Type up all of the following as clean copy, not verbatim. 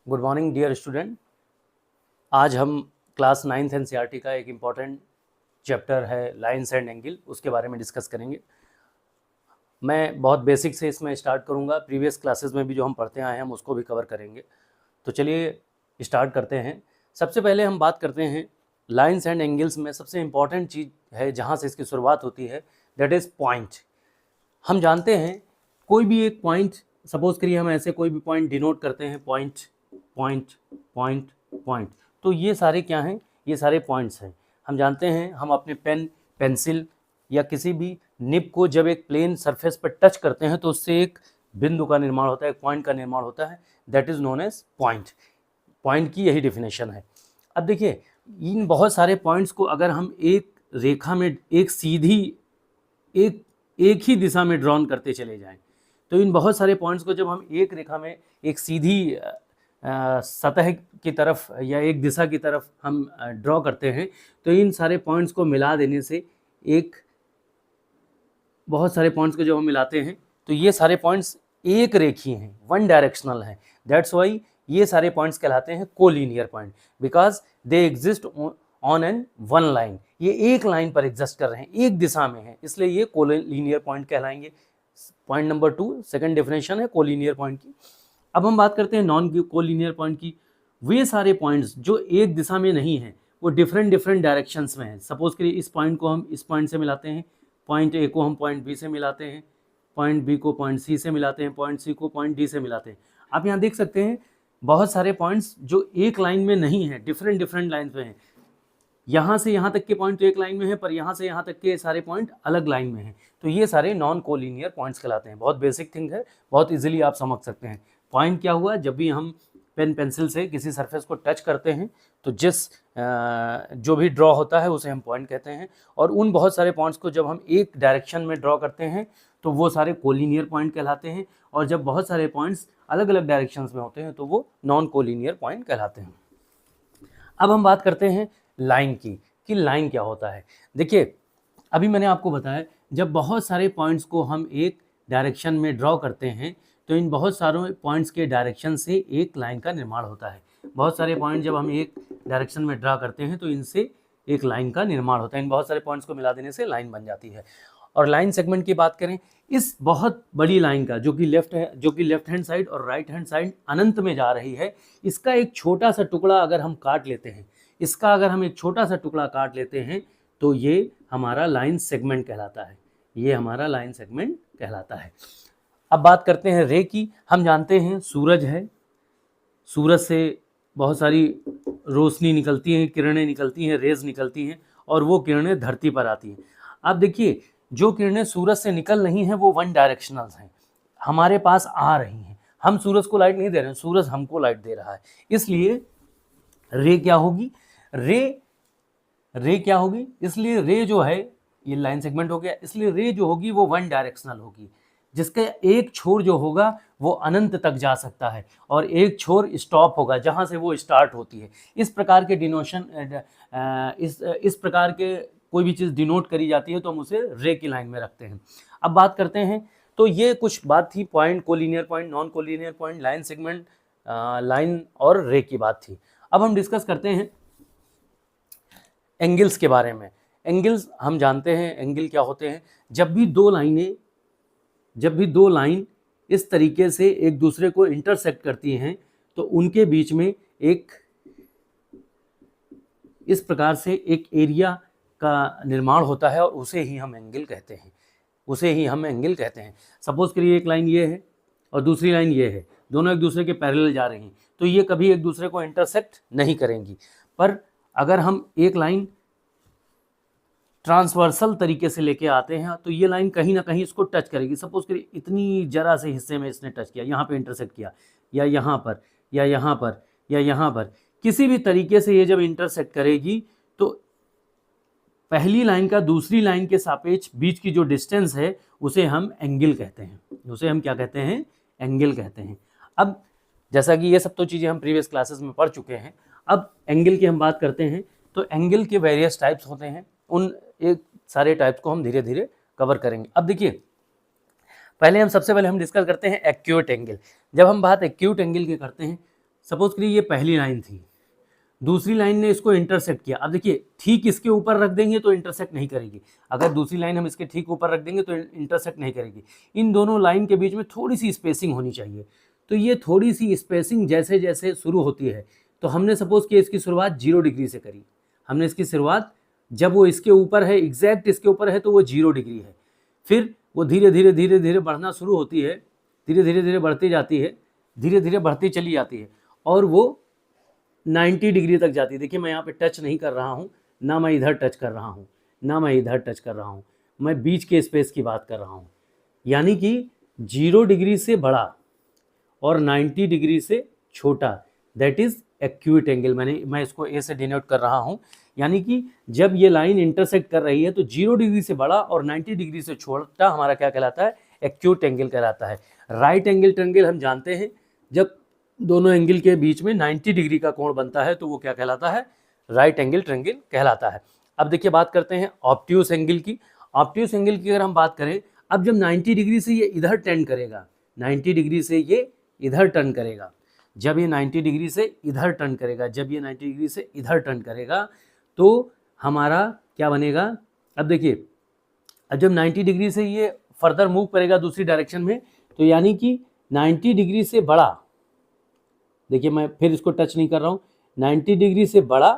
Good morning dear student. आज हम class 9th NCERT का एक इम्पॉर्टेंट चैप्टर है लाइन्स एंड एंगल, उसके बारे में डिस्कस करेंगे। मैं बहुत बेसिक से इसमें स्टार्ट करूंगा, प्रीवियस क्लासेस में भी जो हम पढ़ते आए हैं हम उसको भी कवर करेंगे। तो चलिए स्टार्ट करते हैं। सबसे पहले हम बात करते हैं लाइन्स एंड एंगल्स में सबसे इम्पॉर्टेंट चीज़ है जहाँ से इसकी शुरुआत होती है, दैट इज़ पॉइंट। हम जानते हैं कोई भी एक पॉइंट, सपोज करिए हम ऐसे कोई भी पॉइंट डिनोट करते हैं, पॉइंट पॉइंट पॉइंट पॉइंट, तो ये सारे क्या हैं? ये सारे पॉइंट्स हैं। हम जानते हैं हम अपने पेन, पेंसिल या किसी भी निब को जब एक प्लेन सरफेस पर टच करते हैं तो उससे एक बिंदु का निर्माण होता है, एक पॉइंट का निर्माण होता है, that is known as point. Point की यही डेफिनेशन है। अब देखिए इन बहुत सारे पॉइंट्स को अगर हम एक रेखा में एक सीधी एक ही दिशा में ड्रॉन करते चले जाएं, तो इन बहुत सारे पॉइंट्स को जब हम एक रेखा में एक सीधी सतह की तरफ या एक दिशा की तरफ हम ड्रॉ करते हैं, तो इन सारे पॉइंट्स को मिला देने से बहुत सारे पॉइंट्स को जब हम मिलाते हैं तो ये सारे पॉइंट्स एक रेखीय हैं, वन डायरेक्शनल हैं। दैट्स वाई ये सारे पॉइंट्स कहलाते हैं collinear point, because they exist on an one line. ये एक लाइन पर एग्जिस्ट कर रहे हैं, एक दिशा में है, इसलिए ये कोलिनियर पॉइंट कहलाएंगे। पॉइंट नंबर 2 सेकंड डेफिनेशन है कोलिनियर पॉइंट की। अब हम बात करते हैं नॉन कोलिनियर पॉइंट की। वे सारे पॉइंट्स जो एक दिशा में नहीं हैं, वो डिफरेंट डायरेक्शंस में हैं। सपोज करिए इस पॉइंट को हम इस पॉइंट से मिलाते हैं, पॉइंट ए को हम पॉइंट बी से मिलाते हैं, पॉइंट बी को पॉइंट सी से मिलाते हैं, पॉइंट सी को पॉइंट डी से मिलाते हैं। आप यहाँ देख सकते हैं बहुत सारे पॉइंट्स जो एक लाइन में नहीं है, डिफरेंट लाइन पे हैं। यहाँ से यहाँ तक के पॉइंट तो एक लाइन में है, पर यहाँ से यहाँ तक के सारे पॉइंट अलग लाइन में हैं, तो ये सारे नॉन कोलिनियर पॉइंट्स कहलाते हैं। बहुत बेसिक थिंग है, बहुत इजीली आप समझ सकते हैं। पॉइंट क्या हुआ? जब भी हम पेन पेंसिल से किसी सरफेस को टच करते हैं तो जो भी ड्रॉ होता है उसे हम पॉइंट कहते हैं, और उन बहुत सारे पॉइंट्स को जब हम एक डायरेक्शन में ड्रॉ करते हैं तो वो सारे कोलिनियर पॉइंट कहलाते हैं, और जब बहुत सारे पॉइंट्स अलग अलग डायरेक्शंस में होते हैं तो वो नॉन कोलिनियर पॉइंट कहलाते हैं। अब हम बात करते हैं लाइन की, कि लाइन क्या होता है। देखिए अभी मैंने आपको बताया जब बहुत सारे पॉइंट्स को हम एक डायरेक्शन में ड्रॉ करते हैं तो इन बहुत सारे पॉइंट्स के डायरेक्शन से एक लाइन का निर्माण होता है। बहुत सारे पॉइंट जब हम एक डायरेक्शन में ड्रा करते हैं तो इनसे एक लाइन का निर्माण होता है। इन बहुत सारे पॉइंट्स को मिला देने से लाइन बन जाती है। और लाइन सेगमेंट की बात करें, इस बहुत बड़ी लाइन का जो कि लेफ्ट हैंड साइड और राइट हैंड साइड अनंत में जा रही है, इसका एक छोटा सा टुकड़ा अगर हम काट लेते हैं, इसका अगर हम एक छोटा सा टुकड़ा काट लेते हैं तो ये हमारा लाइन सेगमेंट कहलाता है। ये हमारा लाइन सेगमेंट कहलाता है। अब बात करते हैं रे की। हम जानते हैं सूरज है, सूरज से बहुत सारी रोशनी निकलती है, किरणें निकलती हैं, रेज निकलती हैं, और वो किरणें धरती पर आती हैं। अब देखिए जो किरणें सूरज से निकल रही हैं वो वन डायरेक्शनल हैं, हमारे पास आ रही हैं। हम सूरज को लाइट नहीं दे रहे हैं, सूरज हमको लाइट दे रहा है। इसलिए रे क्या होगी? रे क्या होगी? इसलिए रे जो है, ये लाइन सेगमेंट हो गया, इसलिए रे जो होगी वो वन डायरेक्शनल होगी, जिसका एक छोर जो होगा वो अनंत तक जा सकता है और एक छोर स्टॉप होगा जहाँ से वो स्टार्ट होती है। इस प्रकार के डिनोशन इस प्रकार के कोई भी चीज़ डिनोट करी जाती है तो हम उसे रे की लाइन में रखते हैं। अब बात करते हैं, तो ये कुछ बात थी point, collinear point, non collinear point, line segment, line और रे की बात थी। अब हम डिस्कस करते हैं एंगल्स के बारे में। एंगल्स हम जानते हैं एंगल क्या होते हैं। जब भी दो लाइन इस तरीके से एक दूसरे को इंटरसेक्ट करती हैं तो उनके बीच में एक इस प्रकार से एक एरिया का निर्माण होता है और उसे ही हम एंगल कहते हैं। सपोज करिए एक लाइन ये है और दूसरी लाइन ये है, दोनों एक दूसरे के पैरेलल जा रही हैं, तो ये कभी एक दूसरे को इंटरसेक्ट नहीं करेंगी। पर अगर हम एक लाइन ट्रांसवर्सल तरीके से लेके आते हैं तो ये लाइन कहीं ना कहीं इसको टच करेगी। सपोज करिए इतनी जरा से हिस्से में इसने टच किया, यहाँ पे इंटरसेक्ट किया, या यहाँ पर या यहाँ पर या यहाँ पर, किसी भी तरीके से ये जब इंटरसेक्ट करेगी तो पहली लाइन का दूसरी लाइन के सापेक्ष बीच की जो डिस्टेंस है उसे हम एंगल कहते हैं। उसे हम क्या कहते हैं? एंगल कहते हैं। अब जैसा कि ये सब तो चीज़ें हम प्रीवियस क्लासेस में पढ़ चुके हैं, अब एंगल की हम बात करते हैं। तो एंगल के वेरियस टाइप्स होते हैं, उन एक सारे टाइप्स को हम धीरे धीरे कवर करेंगे। अब देखिए सबसे पहले हम डिस्कस करते हैं एक्यूट एंगल। जब हम बात एक्यूट एंगल की करते हैं, सपोज करिए ये पहली लाइन थी, दूसरी लाइन ने इसको इंटरसेक्ट किया। अब देखिए ठीक इसके ऊपर रख देंगे तो इंटरसेक्ट नहीं करेगी, अगर दूसरी लाइन हम इसके ठीक ऊपर रख देंगे तो इंटरसेक्ट नहीं करेगी। इन दोनों लाइन के बीच में थोड़ी सी स्पेसिंग होनी चाहिए। तो ये थोड़ी सी स्पेसिंग जैसे जैसे शुरू होती है, तो हमने सपोज किया इसकी शुरुआत 0 डिग्री से करी। हमने इसकी शुरुआत जब वो इसके ऊपर है, एग्जैक्ट इसके ऊपर है, तो वो 0 डिग्री है। फिर वो धीरे धीरे धीरे धीरे बढ़ना शुरू होती है, धीरे धीरे धीरे बढ़ती जाती है, धीरे धीरे बढ़ती चली जाती है और वो 90 डिग्री तक जाती है। देखिए मैं यहाँ पे टच नहीं कर रहा हूँ, ना मैं इधर टच कर रहा हूँ, ना मैं इधर टच कर रहा हूँ, मैं बीच के स्पेस की बात कर रहा हूँ। यानी कि 0 डिग्री से बड़ा और 90 डिग्री से छोटा, दैट इज एक्यूट एंगल। मैं इसको ए से डिनोट कर रहा हूँ। यानी कि जब ये लाइन इंटरसेक्ट कर रही है तो 0 डिग्री से बड़ा और 90 डिग्री से छोटा हमारा क्या कहलाता है, एक्यूट एंगल कहलाता है। राइट एंगल ट्रायंगल हम जानते हैं, जब दोनों एंगल के बीच में 90 डिग्री का कोण बनता है तो वो क्या कहलाता है, राइट एंगल ट्रायंगल कहलाता है। अब देखिए बात करते हैं ऑब्ट्यूस एंगल की। ऑब्ट्यूस एंगल की अगर हम बात करें, अब जब 90 डिग्री से ये इधर टेंड करेगा, 90 डिग्री से ये इधर टर्न करेगा, जब ये 90 डिग्री से इधर टर्न करेगा, जब ये 90 डिग्री से इधर टर्न करेगा तो हमारा क्या बनेगा। अब देखिए अब जब 90 डिग्री से ये फर्दर मूव करेगा दूसरी डायरेक्शन में, तो यानी कि 90 डिग्री से बड़ा, देखिए मैं फिर इसको टच नहीं कर रहा हूँ, 90 डिग्री से बड़ा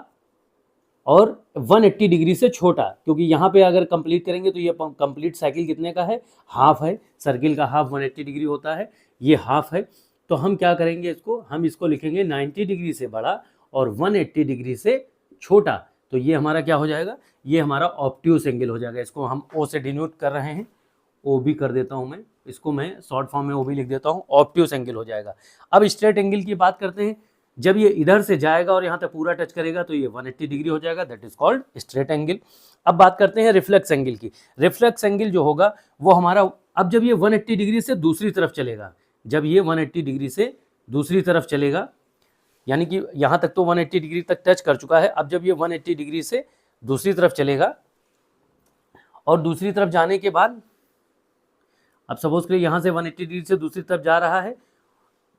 और 180 डिग्री से छोटा, क्योंकि यहाँ पे अगर कंप्लीट करेंगे तो ये कंप्लीट साइकिल कितने का है, हाफ है। सर्किल का हाफ 180 डिग्री होता है, ये हाफ है। तो हम क्या करेंगे इसको, हम इसको लिखेंगे 90 डिग्री से बड़ा और 180 डिग्री से छोटा। तो ये हमारा क्या हो जाएगा, ये हमारा ऑब्ट्यूस एंगल हो जाएगा। इसको हम ओ से डिनोट कर रहे हैं, ओ भी कर देता हूँ मैं, इसको मैं शॉर्ट फॉर्म में ओ भी लिख देता हूँ, ऑब्ट्यूस एंगल हो जाएगा। अब स्ट्रेट एंगल की बात करते हैं, जब ये इधर से जाएगा और यहाँ तक पूरा टच करेगा तो ये 180 डिग्री हो जाएगा, that is called straight angle. अब बात करते हैं रिफ्लेक्स एंगल की। रिफ्लेक्स एंगल जो होगा वो हमारा, अब जब ये 180 डिग्री से दूसरी तरफ चलेगा, जब ये 180 डिग्री से दूसरी तरफ चलेगा, यानी कि यहाँ तक तो 180 डिग्री तक टच कर चुका है, अब जब ये 180 डिग्री से दूसरी तरफ चलेगा और दूसरी तरफ जाने के बाद, अब सपोज करिए यहाँ से 180 डिग्री से दूसरी तरफ जा रहा है,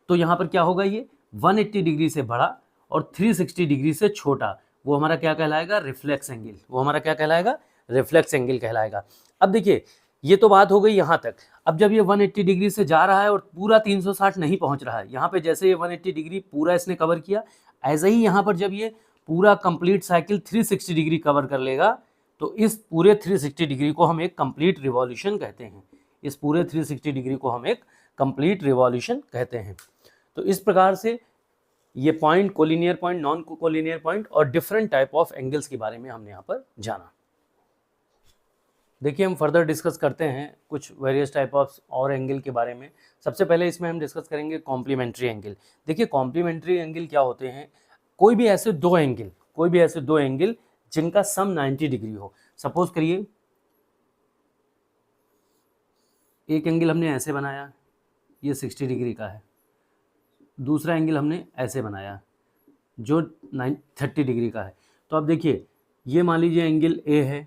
तो यहाँ पर क्या होगा, ये 180 डिग्री से बड़ा और 360 डिग्री से छोटा, वो हमारा क्या कहलाएगा, रिफ्लेक्स एंगल। वो हमारा क्या कहलाएगा, रिफ्लेक्स एंगल कहलाएगा। अब देखिए ये तो बात हो गई यहाँ तक। अब जब ये 180 डिग्री से जा रहा है और पूरा 360 नहीं पहुँच रहा है, यहाँ पे जैसे ये 180 डिग्री पूरा इसने कवर किया, ऐसे ही यहाँ पर जब ये पूरा कंप्लीट साइकिल 360 डिग्री कवर कर लेगा, तो इस पूरे 360 डिग्री को हम एक कंप्लीट रिवॉल्यूशन कहते हैं। इस पूरे 360 डिग्री को हम एक कंप्लीट रिवॉल्यूशन कहते हैं। तो इस प्रकार से ये point, collinear point, non collinear point और डिफरेंट टाइप ऑफ एंगल्स के बारे में हमने यहाँ पर जाना। देखिए हम फर्दर डिस्कस करते हैं कुछ वेरियस टाइप ऑफ और एंगल के बारे में। सबसे पहले इसमें हम डिस्कस करेंगे कॉम्प्लीमेंट्री एंगल। देखिए कॉम्प्लीमेंट्री एंगल क्या होते हैं, कोई भी ऐसे दो एंगल जिनका सम 90 डिग्री हो। सपोज करिए एक एंगल हमने ऐसे बनाया, ये 60 डिग्री का है, दूसरा एंगल हमने ऐसे बनाया जो 30 डिग्री का है। तो अब देखिए ये मान लीजिए एंगल ए है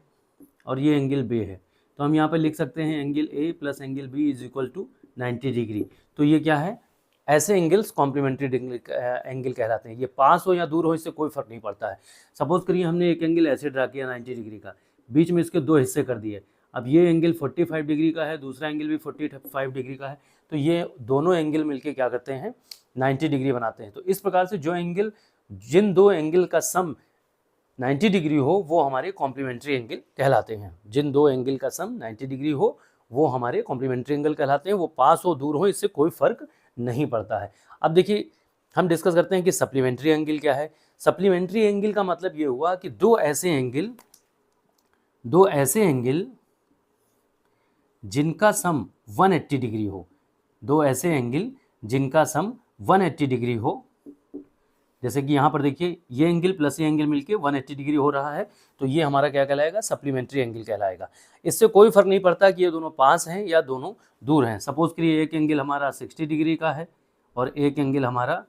और ये एंगल बी है, तो हम यहाँ पे लिख सकते हैं angle A plus angle B is equal to 90 degree. तो ये क्या है, ऐसे एंगल्स कॉम्प्लीमेंट्री एंगल कहलाते हैं। ये पास हो या दूर हो इससे कोई फर्क नहीं पड़ता है। सपोज करिए हमने एक एंगल ऐसे ड्रा किया 90 डिग्री का, बीच में इसके दो हिस्से कर दिए। अब ये एंगल 45 डिग्री का है, दूसरा एंगल भी 45 डिग्री का है, तो ये दोनों एंगल मिलके क्या करते हैं, 90 डिग्री बनाते हैं। तो इस प्रकार से जिन दो एंगल का सम 90 डिग्री हो वो हमारे कॉम्प्लीमेंट्री एंगल कहलाते हैं। जिन दो एंगल का सम 90 डिग्री हो वो हमारे कॉम्प्लीमेंट्री एंगल कहलाते हैं। वो पास हो दूर हो इससे कोई फर्क नहीं पड़ता है। अब देखिए हम डिस्कस करते हैं कि सप्लीमेंट्री एंगल क्या है। सप्लीमेंट्री एंगल का मतलब ये हुआ कि दो ऐसे एंगल जिनका सम 180 डिग्री हो, दो ऐसे एंगल जिनका सम 180 डिग्री हो। जैसे कि यहाँ पर देखिए ये एंगल प्लस ये एंगल मिलके 180 डिग्री हो रहा है, तो ये हमारा क्या कहलाएगा, सप्लीमेंट्री एंगल कहलाएगा। इससे कोई फर्क नहीं पड़ता कि ये दोनों पास हैं या दोनों दूर हैं। सपोज करिए एक एंगल हमारा 60 डिग्री का है और एक एंगल हमारा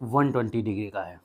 120 डिग्री का है,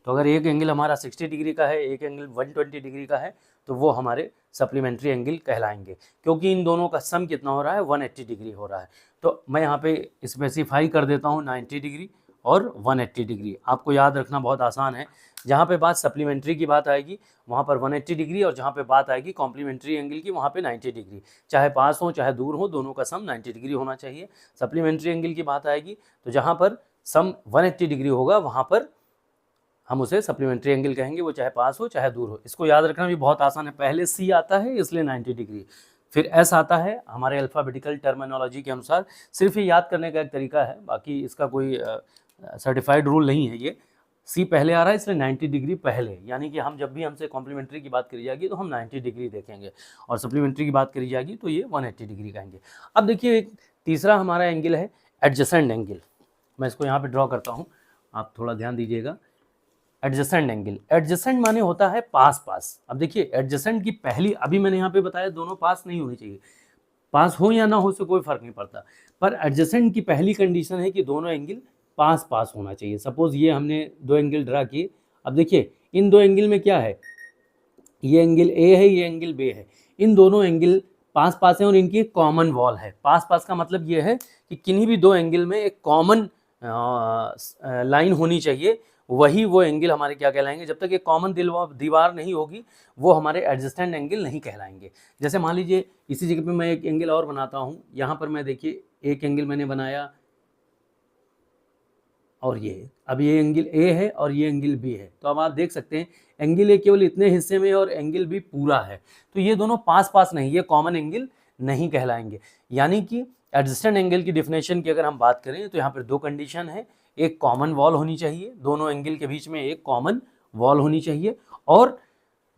तो अगर एक एंगल हमारा 60 डिग्री का है, एक एंगल 120 डिग्री का है, तो वो हमारे सप्लीमेंट्री एंगल कहलाएंगे, क्योंकि इन दोनों का सम कितना हो रहा है, 180 डिग्री हो रहा है। तो मैं यहाँ पे स्पेसिफाई कर देता हूँ 90 डिग्री और 180 डिग्री। आपको याद रखना बहुत आसान है, जहाँ पे बात सप्लीमेंट्री की बात आएगी वहाँ पर 180 डिग्री, और जहाँ पे बात आएगी कॉम्प्लीमेंट्री एंगल की वहाँ पे 90 डिग्री। चाहे पास हो चाहे दूर हो, दोनों का सम 90 डिग्री होना चाहिए। सप्लीमेंट्री एंगल की बात आएगी तो जहाँ पर सम 180 डिग्री होगा वहाँ पर हम उसे सप्लीमेंट्री एंगल कहेंगे, वो चाहे पास हो चाहे दूर हो। इसको याद रखना भी बहुत आसान है, पहले सी आता है इसलिए 90 डिग्री, फिर एस आता है हमारे अल्फ़ाबेटिकल टर्मिनोलॉजी के अनुसार। सिर्फ ये याद करने का एक तरीका है, बाकी इसका कोई सर्टिफाइड रूल नहीं है। ये सी पहले आ रहा है इसलिए 90 डिग्री पहले, यानी कि हम जब भी हमसे कॉम्प्लीमेंट्री की बात करी जाएगी तो हम 90 डिग्री देखेंगे, और सप्लीमेंट्री की बात करी जाएगी तो ये 180 डिग्री कहेंगे। अब देखिए एक तीसरा हमारा एंगल है एडजेसेंट एंगल। मैं इसको यहाँ पे ड्रॉ करता हूँ, आप थोड़ा ध्यान दीजिएगा। एडजेसेंट एंगल, एडजेसेंट माने होता है पास पास। अब देखिए एडजेसेंट की पहली, अभी मैंने यहाँ पे बताया दोनों पास नहीं होनी चाहिए, पास हो या ना हो से कोई फर्क नहीं पड़ता, पर एडजेसेंट की पहली कंडीशन है कि दोनों एंगल पास पास होना चाहिए। सपोज ये हमने दो एंगल ड्रा किए, अब देखिए इन दो एंगल में क्या है, ये एंगल ए है, ये एंगल बी है, इन दोनों एंगल पास पास है और इनकी एक कॉमन वॉल है। पास पास का मतलब ये है कि किन्हीं भी दो एंगल में एक कॉमन लाइन होनी चाहिए, वही वो एंगल हमारे क्या कहलाएंगे। जब तक एक कॉमन दीवार नहीं होगी वो हमारे एडजस्टेंट एंगल नहीं कहलाएंगे। जैसे मान लीजिए इसी जगह पे मैं एक एंगल और बनाता हूँ, यहाँ पर मैं देखिए एक एंगल मैंने बनाया और ये, अब ये एंगल ए है और ये एंगल बी है, तो अब आप देख सकते हैं एंगल ए केवल इतने हिस्से में और एंगल बी पूरा है, तो ये दोनों पास पास नहीं, ये कॉमन एंगल नहीं कहलाएंगे। यानी कि एडजस्टेंट एंगल की डिफिनेशन की अगर हम बात करें तो यहाँ पर दो कंडीशन है, एक कॉमन वॉल होनी चाहिए, दोनों एंगल के बीच में एक कॉमन वॉल होनी चाहिए, और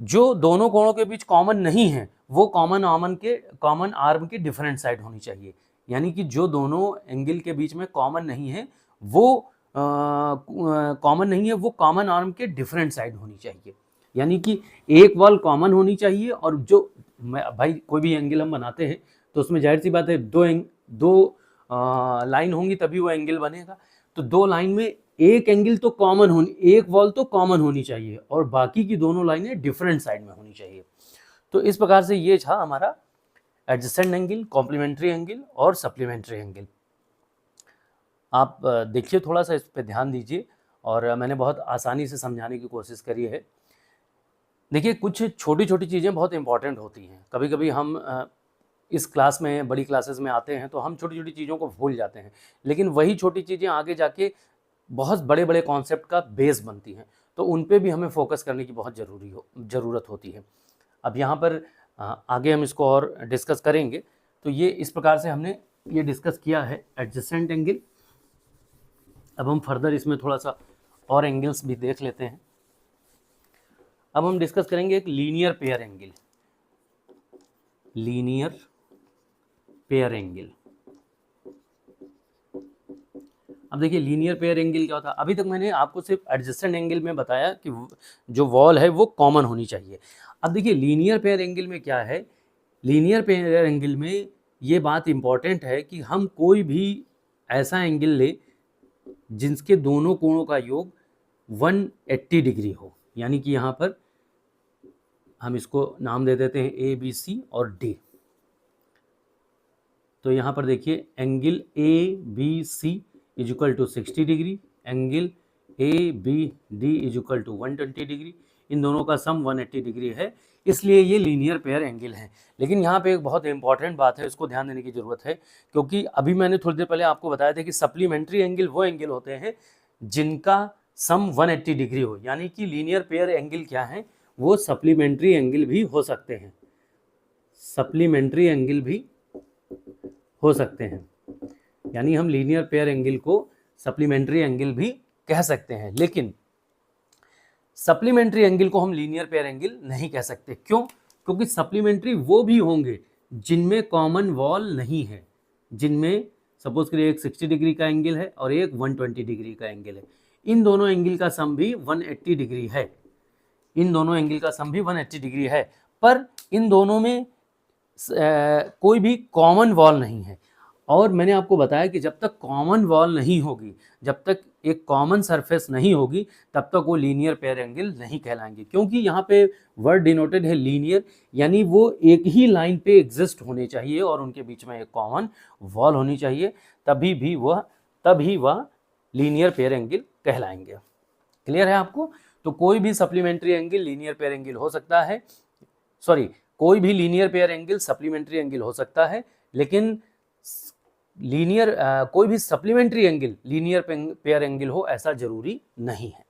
जो दोनों कोणों के बीच कॉमन नहीं है वो कॉमन आर्म के डिफरेंट साइड होनी चाहिए। यानी कि जो दोनों एंगल के बीच में कॉमन नहीं है वो वो कॉमन आर्म के डिफरेंट साइड होनी चाहिए। यानी कि एक वॉल कॉमन होनी चाहिए, और जो भाई कोई भी एंगल हम बनाते हैं तो उसमें जाहिर सी बात है दो लाइन होंगी तभी वो एंगल बनेगा, तो दो लाइन में एक एंगल तो कॉमन होनी, एक वॉल तो कॉमन होनी चाहिए और बाकी की दोनों लाइनें डिफरेंट साइड में होनी चाहिए। तो इस प्रकार से ये था हमारा एडजेसेंट एंगल, कॉम्प्लीमेंट्री एंगल और सप्लीमेंट्री एंगल। आप देखिए थोड़ा सा इस पर ध्यान दीजिए, और मैंने बहुत आसानी से समझाने की कोशिश करी है। देखिए कुछ छोटी छोटी चीज़ें बहुत इंपॉर्टेंट होती हैं, कभी कभी हम इस क्लास में, बड़ी क्लासेस में आते हैं तो हम छोटी छोटी चीज़ों को भूल जाते हैं, लेकिन वही छोटी चीज़ें आगे जाके बहुत बड़े बड़े कॉन्सेप्ट का बेस बनती हैं, तो उन पे भी हमें फोकस करने की बहुत ज़रूरत होती है। अब यहाँ पर आगे हम इसको और डिस्कस करेंगे। तो ये इस प्रकार से हमने ये डिस्कस किया है एडजेसेंट एंगल। अब हम फर्दर इसमें थोड़ा सा और एंगल्स भी देख लेते हैं। अब हम डिस्कस करेंगे एक linear pair angle. Linear pair angle, अब देखिए लीनियर पेयर एंगल क्या होता है। अभी तक मैंने आपको सिर्फ एडजेसेंट एंगल में बताया कि जो वॉल है वो कॉमन होनी चाहिए। अब देखिए लीनियर पेयर एंगल में क्या है, लीनियर पेयर एंगल में ये बात इंपॉर्टेंट है कि हम कोई भी ऐसा एंगल ले जिसके दोनों कोणों का योग 180 डिग्री हो। यानी कि यहाँ पर हम इसको नाम दे देते हैं ए बी सी और डी। तो यहाँ पर देखिए angle A B C is equal to 60 degree, angle A B D is equal to 120 degree, इन दोनों का सम 180 डिग्री है, इसलिए ये लीनियर पेयर एंगल है। लेकिन यहाँ पे एक बहुत इंपॉर्टेंट बात है, इसको ध्यान देने की ज़रूरत है, क्योंकि अभी मैंने थोड़ी देर पहले आपको बताया था कि सप्लीमेंट्री एंगल वो एंगल होते हैं जिनका सम 180 डिग्री हो। यानी कि लीनियर पेयर एंगल क्या है, वो सप्लीमेंट्री एंगल भी हो सकते हैं, सप्लीमेंट्री एंगल भी हो सकते हैं। यानी हम लीनियर पेयर एंगल को सप्लीमेंट्री एंगल भी कह सकते हैं, लेकिन सप्लीमेंट्री एंगल को हम लीनियर पेयर एंगल नहीं कह सकते। क्यों? क्योंकि सप्लीमेंट्री वो भी होंगे जिनमें कॉमन वॉल नहीं है, जिनमें सपोज करिए एक 60 डिग्री का एंगल है और एक 120 डिग्री का एंगल है, इन दोनों एंगल का सम भी 180 डिग्री है, इन दोनों एंगल का सम भी 180 डिग्री है, पर इन दोनों में कोई भी कॉमन वॉल नहीं है। और मैंने आपको बताया कि जब तक कॉमन वॉल नहीं होगी, जब तक एक कॉमन सरफेस नहीं होगी, तब तक वो लीनियर पेयर एंगल नहीं कहलाएंगे, क्योंकि यहाँ पे वर्ड डिनोटेड है लीनियर, यानी वो एक ही लाइन पे एग्जिस्ट होने चाहिए और उनके बीच में एक कॉमन वॉल होनी चाहिए, तभी वह लीनियर पेयर एंगल कहलाएंगे। क्लियर है आपको? तो कोई भी supplementary angle linear pair angle हो सकता है, कोई भी linear pair angle supplementary angle हो सकता है, लेकिन कोई भी supplementary angle linear pair angle हो ऐसा जरूरी नहीं है।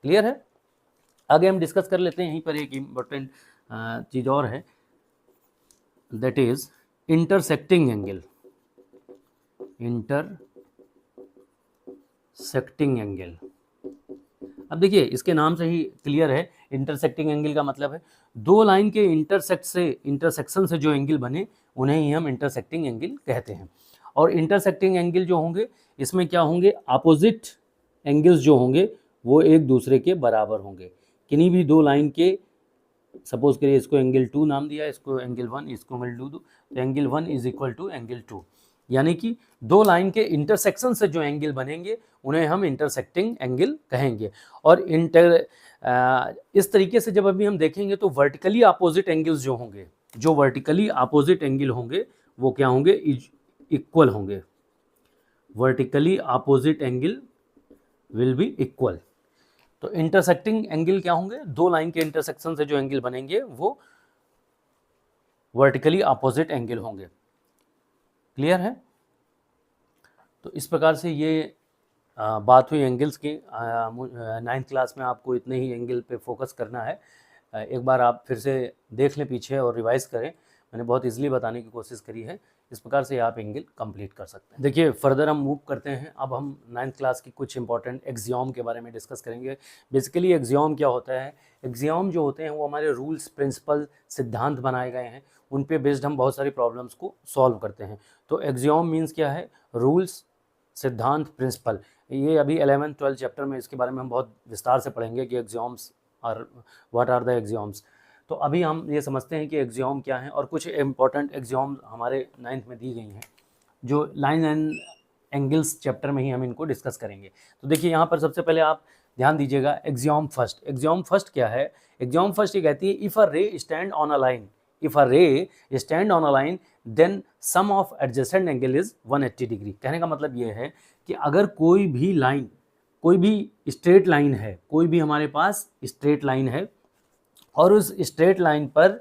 क्लियर है? आगे हम डिस्कस कर लेते हैं। यहीं पर एक इम्पोर्टेंट चीज और है, that is intersecting angle. Intersecting angle, अब देखिए इसके नाम से ही क्लियर है, इंटरसेक्टिंग एंगल का मतलब है दो लाइन के इंटरसेक्शन से जो एंगल बने उन्हें ही हम इंटरसेक्टिंग एंगल कहते हैं। और इंटरसेक्टिंग एंगल जो होंगे इसमें क्या होंगे, अपोजिट एंगल्स जो होंगे वो एक दूसरे के बराबर होंगे। किन्हीं भी दो लाइन के, सपोज करिए इसको एंगल 2 नाम दिया, इसको एंगल 1, इसको एंगल 2, तो angle 1 is equal to angle 2, यानी कि दो लाइन के इंटरसेक्शन से जो एंगल बनेंगे उन्हें हम इंटरसेक्टिंग एंगल कहेंगे। और इस तरीके से जब अभी हम देखेंगे तो वर्टिकली अपोजिट एंगल्स जो होंगे, जो वर्टिकली अपोजिट एंगल होंगे वो क्या होंगे, इक्वल होंगे। Vertically opposite angle will be equal. तो इंटरसेक्टिंग एंगल क्या होंगे, दो लाइन के इंटरसेक्शन से जो एंगल बनेंगे वो वर्टिकली अपोजिट एंगल होंगे। क्लियर है? तो इस प्रकार से ये बात हुई एंगल्स की। 9th क्लास में आपको इतने ही एंगल पे फोकस करना है। एक बार आप फिर से देख लें पीछे और रिवाइज करें, मैंने बहुत इजीली बताने की कोशिश करी है। इस प्रकार से आप एंगल कंप्लीट कर सकते हैं। देखिए फर्दर हम मूव करते हैं। अब हम 9th क्लास की कुछ इंपॉर्टेंट एक्सियोम के बारे में डिस्कस करेंगे। बेसिकली एक्सियोम क्या होता है, एक्सियोम जो होते हैं वो हमारे रूल्स, प्रिंसिपल, सिद्धांत बनाए गए हैं, उन पे बेस्ड हम बहुत सारी प्रॉब्लम्स को सॉल्व करते हैं। तो एक्सियोम मीन्स क्या है, रूल्स, सिद्धांत, प्रिंसिपल। ये अभी 11th 12th चैप्टर में इसके बारे में हम बहुत विस्तार से पढ़ेंगे कि एक्सियोम्स और व्हाट आर द एक्सियोम्स। तो अभी हम ये समझते हैं कि एक्सियोम क्या है, और कुछ इंपॉर्टेंट एक्सियोम हमारे 9th में दी गई हैं, जो लाइन एंड एंगल्स चैप्टर में ही हम इनको डिस्कस करेंगे। तो देखिए यहाँ पर सबसे पहले आप ध्यान दीजिएगा, एक्सियोम फर्स्ट। एक्सियोम फर्स्ट क्या है, एक्सियोम फर्स्ट ये कहती है if a ray stand on a line, if a ray stand on a line then sum of adjacent angle is 180 degree. कहने का मतलब ये है कि अगर कोई भी लाइन, कोई भी स्ट्रेट लाइन है, कोई भी हमारे पास स्ट्रेट लाइन है और उस स्ट्रेट लाइन पर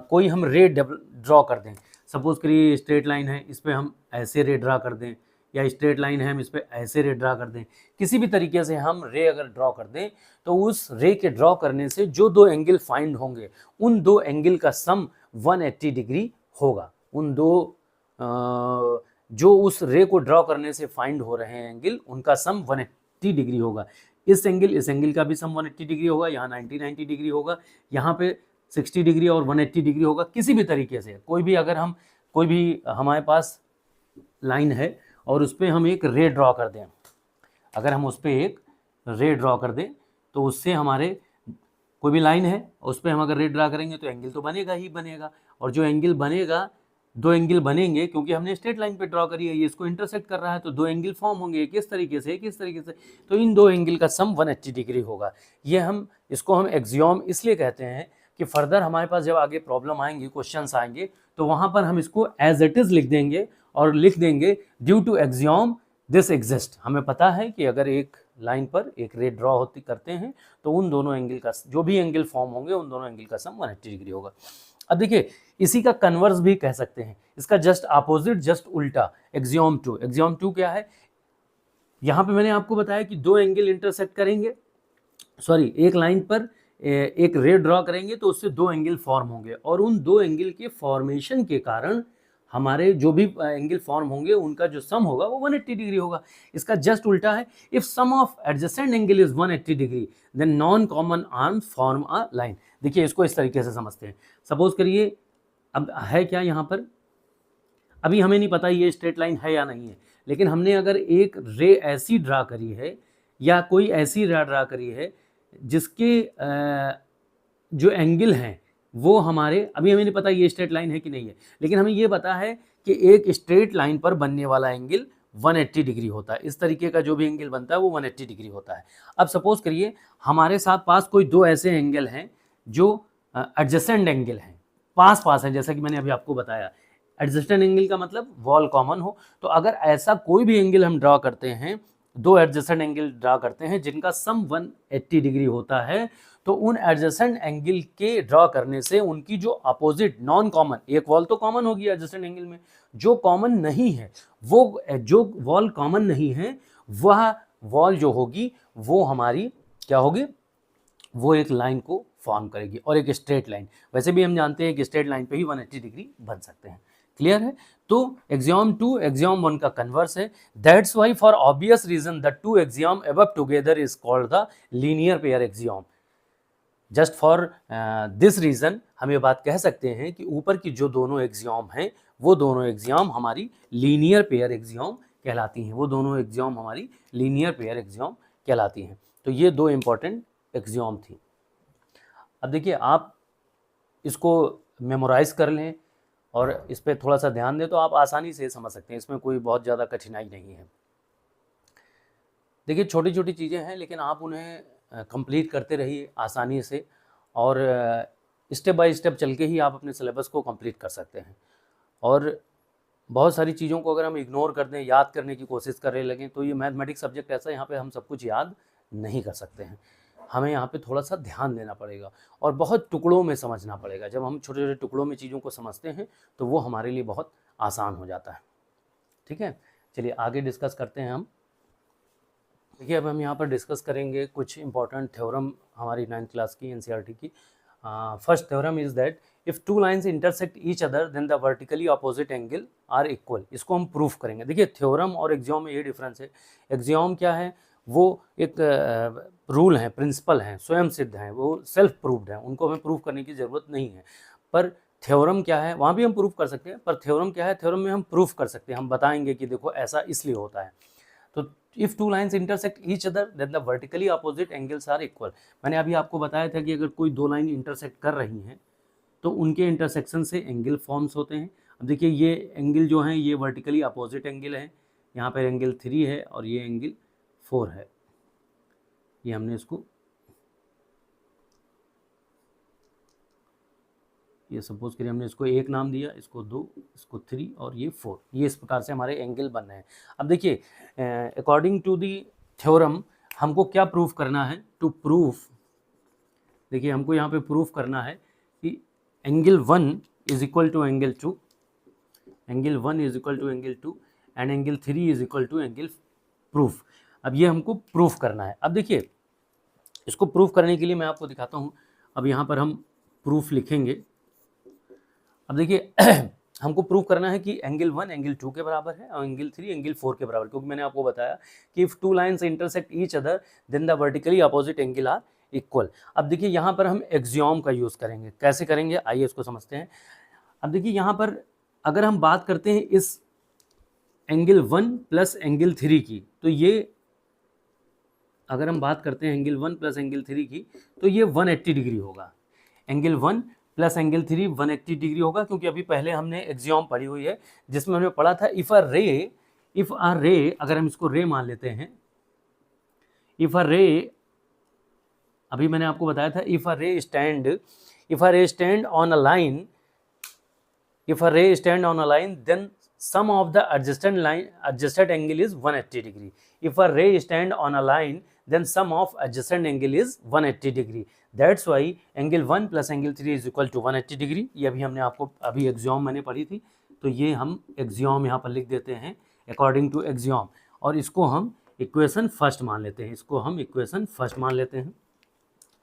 कोई हम रे ड्रॉ कर दें, सपोज करिए स्ट्रेट लाइन है, इस पर हम ऐसे रे ड्रा कर दें, या स्ट्रेट लाइन है हम इस पर ऐसे रे ड्रा कर दें, किसी भी तरीके से हम रे अगर ड्रॉ कर दें, तो उस रे के ड्रॉ करने से जो दो एंगल फाइंड होंगे उन दो एंगल का सम 180 डिग्री होगा। उन दो जो उस रे को ड्रॉ करने से फाइंड हो रहे हैं एंगल, उनका सम 180 डिग्री होगा। इस एंगल का भी सम 180 डिग्री होगा, यहाँ 90 डिग्री होगा, यहाँ पे 60 डिग्री और 180 डिग्री होगा। किसी भी तरीके से कोई भी हमारे पास लाइन है और उस पर हम एक रे ड्रॉ कर दें, अगर हम उस पर एक रे ड्रॉ कर दें तो उससे हमारे, कोई भी लाइन है उस पर हम अगर रे ड्रा करेंगे तो एंगल तो बनेगा ही बनेगा, और जो एंगल बनेगा, दो एंगल बनेंगे क्योंकि हमने स्ट्रेट लाइन पे ड्रॉ करी है, ये इसको इंटरसेक्ट कर रहा है, तो दो एंगल फॉर्म होंगे, किस तरीके से, तो इन दो एंगल का सम 180 डिग्री होगा। ये इसको हम एक्सियोम इसलिए कहते हैं कि फर्दर हमारे पास जब आगे प्रॉब्लम आएंगी, क्वेश्चंस आएंगे, तो वहाँ पर हम इसको एज इट इज़ लिख देंगे और लिख देंगे due to axiom this exist. हमें पता है कि अगर एक लाइन पर एक रे ड्रॉ करते हैं तो उन दोनों एंगल का, जो भी एंगल फॉर्म होंगे उन दोनों एंगल का सम 180 डिग्री होगा। अब देखिए इसी का कन्वर्स भी कह सकते हैं, इसका जस्ट अपोजिट, जस्ट उल्टा, एक्सियोम 2। एक्सियोम 2 क्या है, यहाँ पे मैंने आपको बताया कि दो एंगल इंटरसेक्ट करेंगे, एक लाइन पर एक रे ड्रॉ करेंगे तो उससे दो एंगल फॉर्म होंगे, और उन दो एंगल के फॉर्मेशन के कारण हमारे जो भी एंगल फॉर्म होंगे उनका जो सम होगा वो 180 डिग्री होगा। इसका जस्ट उल्टा है, if sum of adjacent angle is 180 degree then non common arms form a line. देखिए इसको इस तरीके से समझते हैं, सपोज करिए अब है क्या यहाँ पर, अभी हमें नहीं पता ये स्ट्रेट लाइन है या नहीं है, लेकिन हमने अगर एक रे ऐसी ड्रा करी है या कोई ऐसी रे ड्रा करी है जिसके जो एंगल हैं वो हमारे, अभी हमें नहीं पता ये स्ट्रेट लाइन है कि नहीं है, लेकिन हमें ये पता है कि एक स्ट्रेट लाइन पर बनने वाला एंगल 180 डिग्री होता है। इस तरीके का जो भी एंगल बनता है वो 180 डिग्री होता है। अब सपोज करिए हमारे साथ पास कोई दो ऐसे एंगल हैं जो एडजेसेंट एंगल हैं, पास पास हैं, जैसा कि मैंने अभी आपको बताया। एडजेसेंट एंगल का मतलब वॉल कॉमन हो। तो अगर ऐसा कोई भी एंगल हम ड्रा करते हैं, दो एडजेसेंट एंगल ड्रा करते हैं जिनका सम 180 डिग्री होता है, तो उन एडजेसेंट एंगल के ड्रा करने से उनकी जो अपोजिट नॉन कॉमन, एक वॉल तो कॉमन होगी एडजेसेंट एंगल में, जो कॉमन नहीं है वो, जो वॉल कॉमन नहीं है वह वॉल जो होगी वो हमारी क्या होगी, वो एक लाइन को फॉर्म करेगी और एक स्ट्रेट लाइन। वैसे भी हम जानते हैं कि स्ट्रेट लाइन पे ही 180 डिग्री बन सकते हैं। क्लियर है? तो एक्सियम 2 एक्सियम 1 का कन्वर्स है। That's why for obvious reason the two axiom above together is called the linear pair axiom. Just for this reason हम ये बात कह सकते हैं कि ऊपर की जो दोनों एक्सियम हैं वो दोनों एक्सियम हमारी लीनियर पेयर एक्सियम कहलाती हैं, वो दोनों एक्सियम हमारी लीनियर पेयर एक्सियम कहलाती हैं। तो ये दो इंपॉर्टेंट एक्सियम थी। अब देखिए आप इसको मेमोराइज कर लें और इस पर थोड़ा सा ध्यान दें तो आप आसानी से समझ सकते हैं, इसमें कोई बहुत ज़्यादा कठिनाई नहीं है। देखिए छोटी छोटी चीज़ें हैं लेकिन आप उन्हें कंप्लीट करते रहिए आसानी से, और स्टेप बाय स्टेप चल के ही आप अपने सिलेबस को कंप्लीट कर सकते हैं। और बहुत सारी चीज़ों को अगर हम इग्नोर कर दें, याद करने की कोशिश करने लगें, तो ये मैथमेटिक्स सब्जेक्ट ऐसा है यहाँ पे हम सब कुछ याद नहीं कर सकते हैं। हमें यहाँ पे थोड़ा सा ध्यान देना पड़ेगा और बहुत टुकड़ों में समझना पड़ेगा। जब हम छोटे छोटे टुकड़ों में चीज़ों को समझते हैं तो वो हमारे लिए बहुत आसान हो जाता है। ठीक है, चलिए आगे डिस्कस करते हैं हम। देखिए अब हम यहाँ पर डिस्कस करेंगे कुछ इंपॉर्टेंट थ्योरम हमारी 9th क्लास की एनसीईआरटी की। First theorem is that if two lines intersect each other then the vertically opposite angle are equal. इसको हम प्रूफ करेंगे। देखिए थ्योरम और एक्सियम में ये डिफरेंस है। एक्सियम क्या है, वो एक रूल है, प्रिंसिपल हैं, स्वयं सिद्ध हैं, वो सेल्फ प्रूव्ड हैं, उनको हमें प्रूफ करने की ज़रूरत नहीं है। पर थ्योरम क्या है, वहाँ भी हम प्रूफ कर सकते हैं, पर थ्योरम क्या है, थ्योरम में हम प्रूफ कर सकते हैं, हम बताएंगे कि देखो ऐसा इसलिए होता है। तो if two lines intersect each other then the vertically opposite angles are equal. मैंने अभी आपको बताया था कि अगर कोई दो लाइन इंटरसेक्ट कर रही हैं तो उनके इंटरसेक्शन से एंगल फॉर्म्स होते हैं। अब देखिए ये एंगल जो हैं ये वर्टिकली अपोजिट एंगल है, यहाँ पर एंगल 3 है और ये एंगल 4 है। ये हमने इसको, ये सपोज करिए हमने इसको 1 नाम दिया, इसको 2, इसको 3 और ये 4। ये इस प्रकार से हमारे एंगल बन रहे हैं। अब देखिए अकॉर्डिंग टू दी थ्योरम हमको क्या प्रूफ करना है, टू प्रूफ, देखिए हमको यहाँ पे प्रूफ करना है कि angle 1 is equal to angle 2, angle 1 is equal to angle 2 and angle 3 is equal to angle proof. अब ये हमको प्रूफ करना है। अब देखिए इसको प्रूफ करने के लिए मैं आपको दिखाता हूँ। अब यहाँ पर हम प्रूफ लिखेंगे। अब देखिए हमको प्रूव करना है कि एंगल 1 एंगल 2 के बराबर है और एंगल 3 एंगल 4 के बराबर, क्योंकि मैंने आपको बताया कि if two lines intersect each other then the vertically opposite angle are equal. अब देखिए यहाँ पर हम एक्सियम का यूज़ करेंगे। कैसे करेंगे आइए इसको समझते हैं। अब देखिए यहाँ पर अगर हम बात करते हैं इस एंगल 1 प्लस एंगल 3 की, तो ये अगर हम बात करते हैं एंगल 1 प्लस एंगल 3 की तो ये 180 डिग्री होगा। एंगल 1 प्लस एंगल 3 180 डिग्री होगा, क्योंकि अभी पहले हमने एक्सियम पढ़ी हुई है जिसमें हमने पढ़ा था इफ़ अ रे, अगर हम इसको रे मान लेते हैं, इफ़ अ रे, अभी मैंने आपको बताया था if a ray stand on a line then sum of the adjacent angle is 180 degree. If a ray stand on a line then sum of adjacent angle is 180 degree. That's why angle 1 plus angle 3 is equal to 180 degree. ये अभी हमने आपको अभी axiom मैंने पढ़ी थी, तो ये हम एक्सियम यहाँ पर लिख देते हैं अकॉर्डिंग टू एक्सियम, और इसको हम इक्वेशन फर्स्ट मान लेते हैं।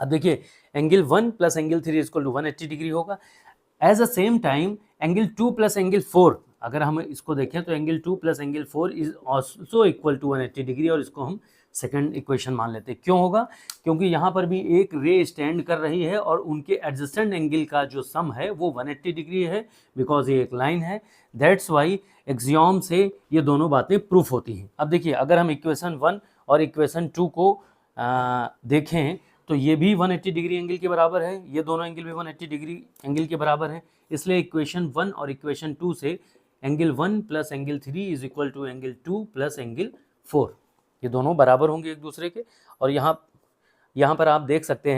अब देखिए angle 1 plus angle 3 is equal to 180 degree होगा। As a same time angle 2 plus angle 4, अगर हम इसको देखें तो angle 2 plus angle 4 is also equal to 180 degree, और इसको हम सेकंड इक्वेशन मान लेते हैं। क्यों होगा, क्योंकि यहाँ पर भी एक रे स्टैंड कर रही है और उनके एडजेसेंट एंगल का जो सम है वो 180 डिग्री है, बिकॉज ये एक लाइन है। दैट्स वाई एक्सियम से ये दोनों बातें प्रूफ होती हैं। अब देखिए अगर हम इक्वेशन 1 और इक्वेशन 2 को देखें तो ये भी 180 डिग्री एंगल के बराबर है, ये दोनों एंगल भी 180 डिग्री एंगल के बराबर है। इसलिए इक्वेशन 1 और इक्वेशन 2 से angle 1 plus angle 3 is equal to angle 2 plus angle 4, ये दोनों बराबर होंगे एक दूसरे के। और यहाँ पर आप देख सकते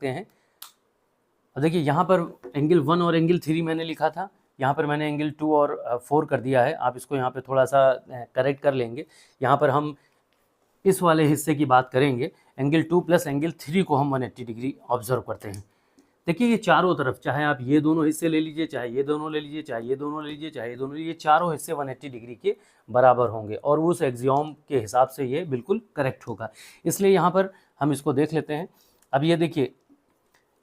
हैं, देखिए यहाँ पर एंगल 1 और एंगल 3 मैंने लिखा था, यहाँ पर मैंने एंगल 2 और 4 कर दिया है। आप इसको यहाँ पे थोड़ा सा करेक्ट कर लेंगे। यहाँ पर हम इस वाले हिस्से की बात करेंगे, एंगल 2 प्लस एंगल 3 को हम 180 डिग्री ऑब्जर्व करते हैं। देखिए ये चारों तरफ, चाहे आप ये दोनों हिस्से ले लीजिए, चाहे ये दोनों ले लीजिए, चाहे ये दोनों ले लीजिए, चाहे ये दोनों, ये चारों हिस्से 180 डिग्री के बराबर होंगे और उस एक्सियोम के हिसाब से ये बिल्कुल करेक्ट होगा। इसलिए यहाँ पर हम इसको देख लेते हैं। अब ये देखिए,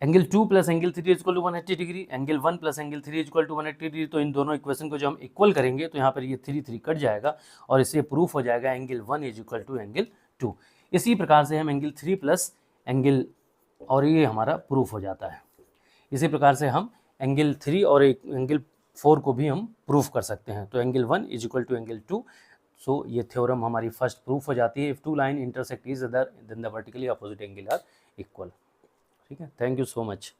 angle 2 plus angle 3 equal to 180 degree, angle 1 plus angle 3 equal to 180 degree. तो इन दोनों इक्वेशन को जो हम इक्वल करेंगे तो यहाँ पर ये 3 कट जाएगा और इससे प्रूफ हो जाएगा angle 1 is equal to angle 2। इसी प्रकार से हम एंगल 3 प्लस एंगल, और ये हमारा प्रूफ हो जाता है। इसी प्रकार से हम एंगल 3 और एंगल 4 को भी हम प्रूफ कर सकते हैं। तो angle 1 is equal to angle 2। So ये थ्योरम हमारी फर्स्ट प्रूफ हो जाती है। If two line intersect each other then the vertically opposite angle are equal. ठीक है, थैंक यू सो मच।